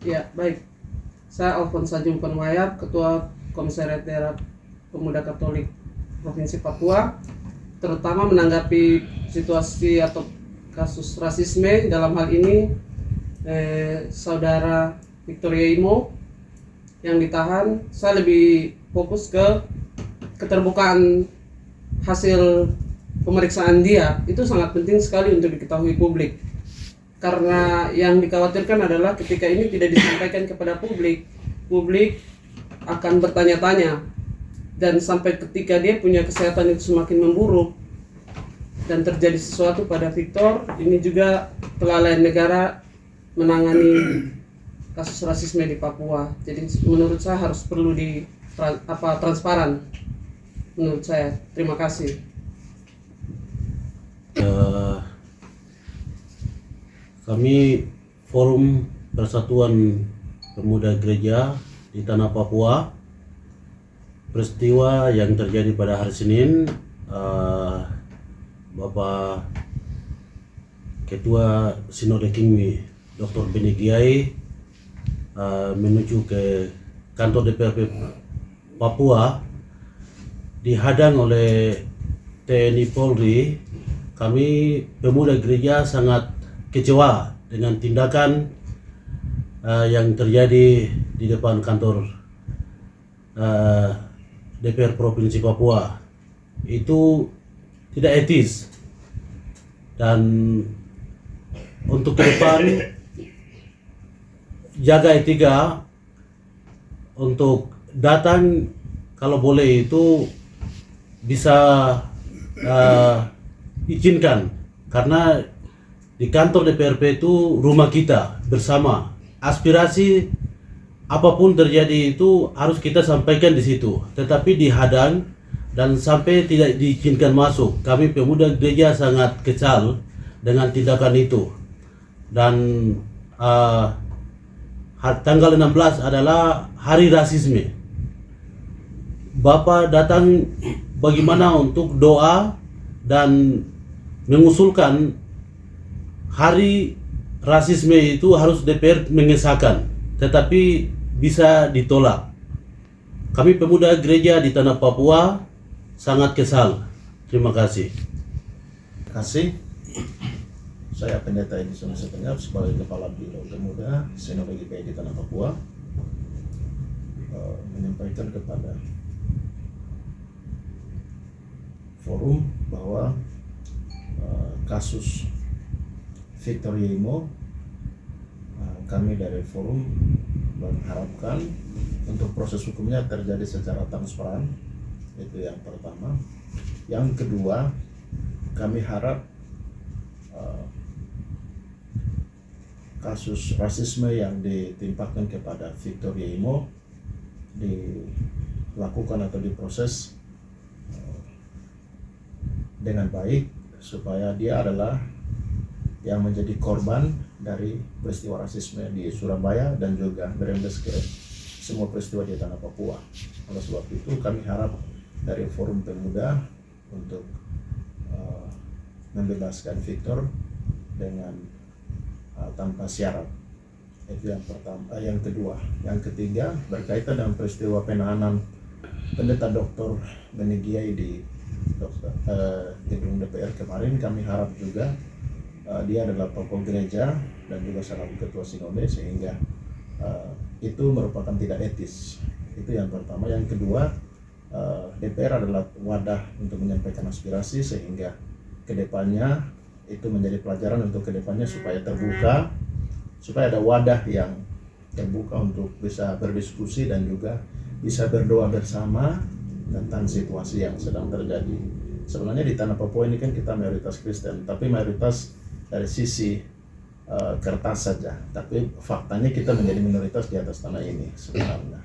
Ya, baik. Saya Alphonse Sajung Penwayap, Ketua Komisariat Daerah Pemuda Katolik Provinsi Papua, terutama menanggapi situasi atau kasus rasisme dalam hal ini saudara Victoria Imo yang ditahan. Saya lebih fokus ke keterbukaan hasil pemeriksaan dia. Itu sangat penting sekali untuk diketahui publik, karena yang dikhawatirkan adalah ketika ini tidak disampaikan kepada publik, publik akan bertanya-tanya, dan sampai ketika dia punya kesehatan itu semakin memburuk dan terjadi sesuatu pada Victor, ini juga kelalaian negara menangani kasus rasisme di Papua. Jadi menurut saya harus perlu transparan menurut saya. Terima kasih. Kami Forum Persatuan Pemuda Gereja di Tanah Papua, peristiwa yang terjadi pada hari Senin, Bapak Ketua Sinode Kingmi Dr. Beni Giai menuju ke kantor DPRP Papua dihadang oleh TNI Polri. Kami pemuda gereja sangat kecewa dengan tindakan yang terjadi di depan kantor DPR Provinsi Papua. Itu tidak etis, dan untuk ke depan jaga etika untuk datang, kalau boleh itu bisa izinkan, karena di kantor DPRP itu rumah kita bersama. Aspirasi apapun terjadi itu harus kita sampaikan di situ, tetapi dihadang dan sampai tidak diizinkan masuk. Kami pemuda gereja sangat kesal dengan tindakan itu. Dan tanggal 16 adalah hari rasisme. Bapak datang bagaimana untuk doa dan mengusulkan hari rasisme itu harus DPR mengesahkan, tetapi bisa ditolak. Kami pemuda gereja di Tanah Papua sangat kesal. Terima kasih. Terima kasih. Saya Pendeta Edison Sepenyap sebagai Kepala Biro Pemuda Sinode GPI di Tanah Papua menyampaikan kepada forum bahwa kasus Victoria Imo, kami dari forum mengharapkan untuk proses hukumnya terjadi secara transparan. Itu yang pertama. Yang kedua, kami harap kasus rasisme yang ditimpakan kepada Victoria Imo dilakukan atau diproses dengan baik, supaya dia adalah yang menjadi korban dari peristiwa rasisme di Surabaya dan juga berembes ke semua peristiwa di Tanah Papua. Oleh sebab itu kami harap dari Forum Pemuda untuk membebaskan Victor dengan tanpa syarat. Itu yang pertama. Yang kedua, yang ketiga berkaitan dengan peristiwa penahanan Pendeta Dr. Beni Giai di gedung DPR kemarin. Kami harap juga dia adalah tokoh gereja dan juga salah satu ketua sinode, sehingga itu merupakan tidak etis. Itu yang pertama. Yang kedua, DPR adalah wadah untuk menyampaikan aspirasi, sehingga kedepannya itu menjadi pelajaran untuk kedepannya supaya terbuka, supaya ada wadah yang terbuka untuk bisa berdiskusi dan juga bisa berdoa bersama tentang situasi yang sedang terjadi. Sebenarnya di Tanah Papua ini kan kita mayoritas Kristen, tapi mayoritas dari sisi kertas saja, tapi faktanya kita menjadi minoritas di atas tanah ini sebenarnya.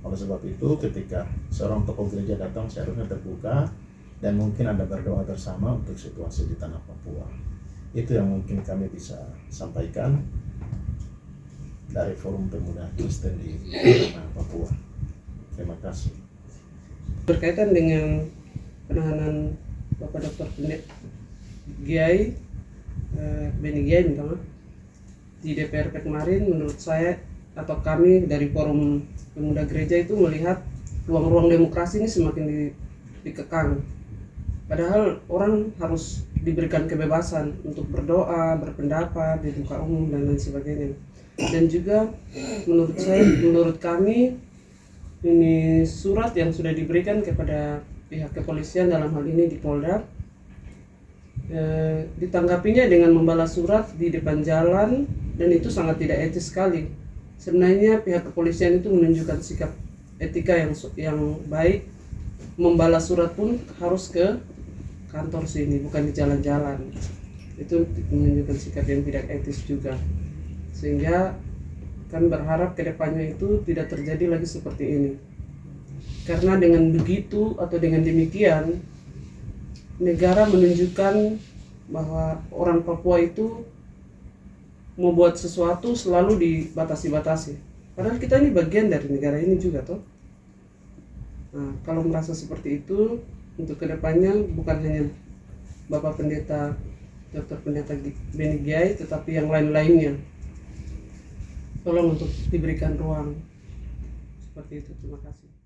Oleh sebab itu, ketika seorang tokoh gereja datang, seharusnya terbuka dan mungkin ada berdoa bersama untuk situasi di Tanah Papua. Itu yang mungkin kami bisa sampaikan dari Forum Pemuda Kristen di Tanah Papua. Terima kasih. Berkaitan dengan penahanan Bapak Dr. Beni Giai di DPRP kemarin, menurut saya atau kami dari Forum Pemuda Gereja itu melihat ruang-ruang demokrasi ini semakin dikekang. Padahal orang harus diberikan kebebasan untuk berdoa, berpendapat di muka umum dan lain sebagainya. Dan juga menurut kami ini surat yang sudah diberikan kepada pihak kepolisian dalam hal ini di Polda, ditanggapinya dengan membalas surat di depan jalan, dan itu sangat tidak etis sekali. Sebenarnya pihak kepolisian itu menunjukkan sikap etika yang baik, membalas surat pun harus ke kantor sini, bukan di jalan-jalan. Itu menunjukkan sikap yang tidak etis juga. Sehingga kami berharap kedepannya itu tidak terjadi lagi seperti ini. Karena dengan begitu atau dengan demikian, negara menunjukkan bahwa orang Papua itu mau buat sesuatu selalu dibatasi-batasi. Padahal kita ini bagian dari negara ini juga toh. Nah, kalau merasa seperti itu, untuk kedepannya bukan hanya Bapak Pendeta Dr. Pendeta Beni Gyai, tetapi yang lain-lainnya, tolong untuk diberikan ruang seperti itu. Terima kasih.